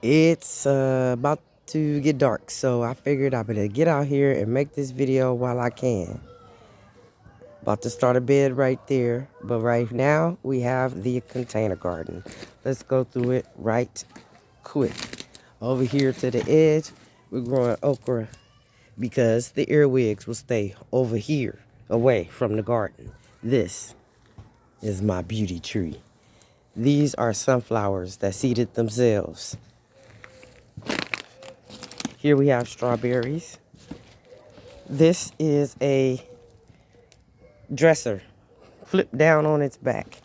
It's about to get dark, so I figured I better get out here and make this video while I can. About to start a bed right there, but right now we have the container garden. Let's go through it right quick. Over here to the edge, we're growing okra because the earwigs will stay over here, away from the garden. This is my beauty tree. These are sunflowers that seeded themselves. Here we have strawberries. This is a dresser, flipped down on its back.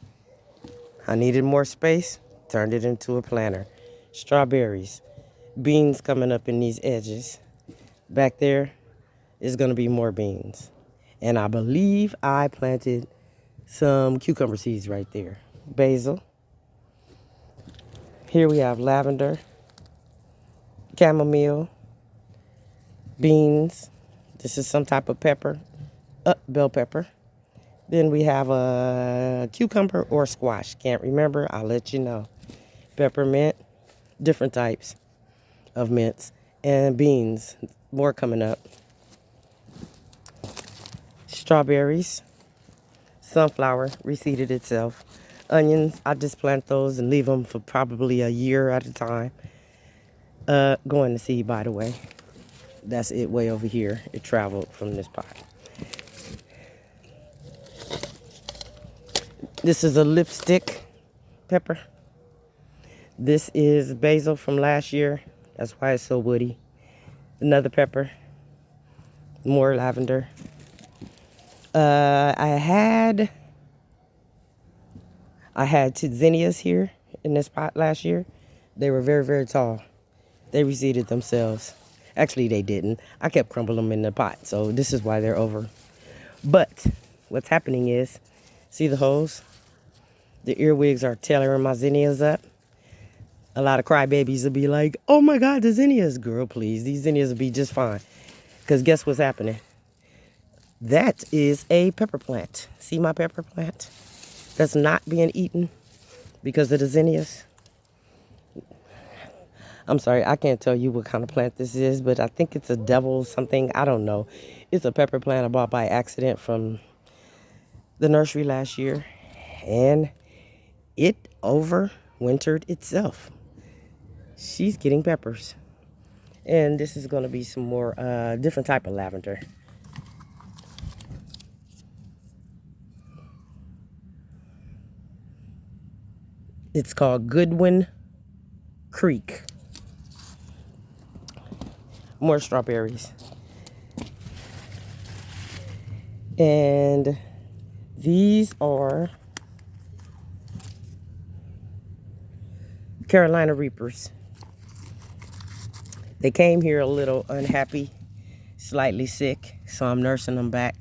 I needed more space, turned it into a planter. Strawberries, beans coming up in these edges. Back there is going to be more beans. And I believe I planted some cucumber seeds right there. Basil. Here we have lavender, chamomile, beans. This is some type of pepper, bell pepper. Then we have a cucumber or squash. Can't remember. I'll let you know. Peppermint, different types of mints, and beans. More coming up. Strawberries, sunflower reseeded itself. Onions, I just plant those and leave them for probably a year at a time. Going to seed, by the way. That's it way over here. It traveled from this pot. This is a lipstick pepper. This is basil from last year. That's why it's so woody. Another pepper. More lavender. I had two zinnias here in this pot last year. They were very, very tall. They reseeded themselves. Actually, they didn't. I kept crumbling them in the pot, so this is why they're over. But what's happening is, see the holes? The earwigs are tearing my zinnias up. A lot of crybabies will be like, oh my God, the zinnias. Girl, please, these zinnias will be just fine. Because guess what's happening? That is a pepper plant. See my pepper plant? That's not being eaten because of the zinnias. I'm sorry, I can't tell you what kind of plant this is, but I think it's a devil something. I don't know. It's a pepper plant I bought by accident from the nursery last year. And it overwintered itself. She's getting peppers. And this is going to be some more different type of lavender. It's called Goodwin Creek. More strawberries. And these are Carolina Reapers. They came here a little unhappy, slightly sick, so I'm nursing them back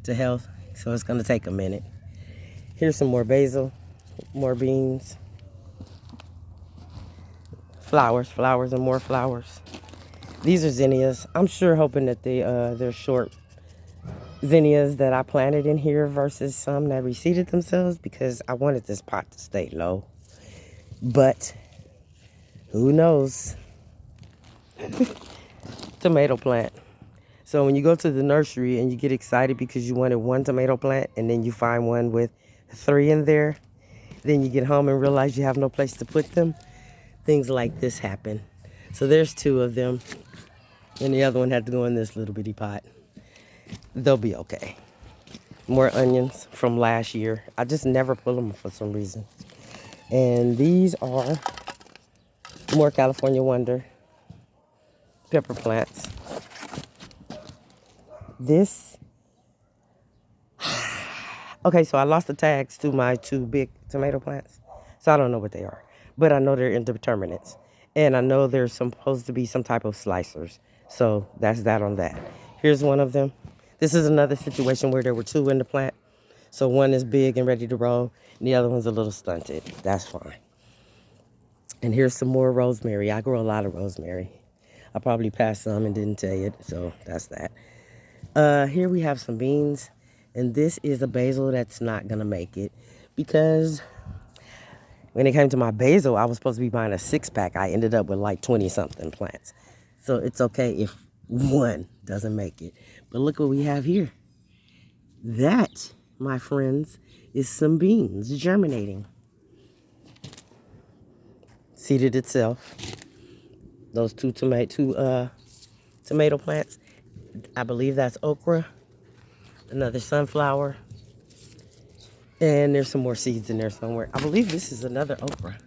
to health. So it's going to take a minute. Here's some more basil, more beans, flowers, and more flowers. These are zinnias. I'm sure hoping that they're short zinnias that I planted in here versus some that reseeded themselves because I wanted this pot to stay low. But who knows? Tomato plant. So when you go to the nursery and you get excited because you wanted one tomato plant and then you find one with 3 in there, then you get home and realize you have no place to put them. Things like this happen. So there's 2 of them. And the other one had to go in this little bitty pot. They'll be okay. More onions from last year. I just never pull them for some reason. And these are more California Wonder pepper plants. This, okay, so I lost the tags to my 2 big tomato plants. So I don't know what they are. But I know they're indeterminates. And I know there's supposed to be some type of slicers. So that's that on that. Here's one of them. This is another situation where there were 2 in the plant. So one is big and ready to roll, and the other one's a little stunted. That's fine. And here's some more rosemary. I grow a lot of rosemary. I probably passed some and didn't tell you, so that's that. Here we have some beans, and this is a basil that's not going to make it because When it came to my basil, I was supposed to be buying a 6-pack. I ended up with like 20-something plants. So it's okay if one doesn't make it. But look what we have here. That, my friends, is some beans germinating. Seeded itself. Those two tomato plants. I believe that's okra. Another sunflower. And there's some more seeds in there somewhere. I believe this is another okra.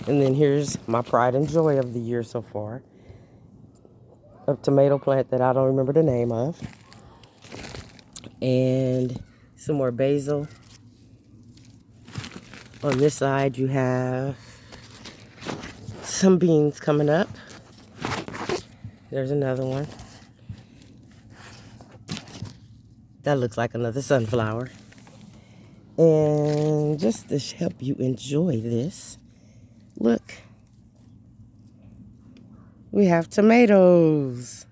And then here's my pride and joy of the year so far. A tomato plant that I don't remember the name of. And some more basil. On this side you have some beans coming up. There's another one. That looks like another sunflower. And just to help you enjoy this, look. We have tomatoes.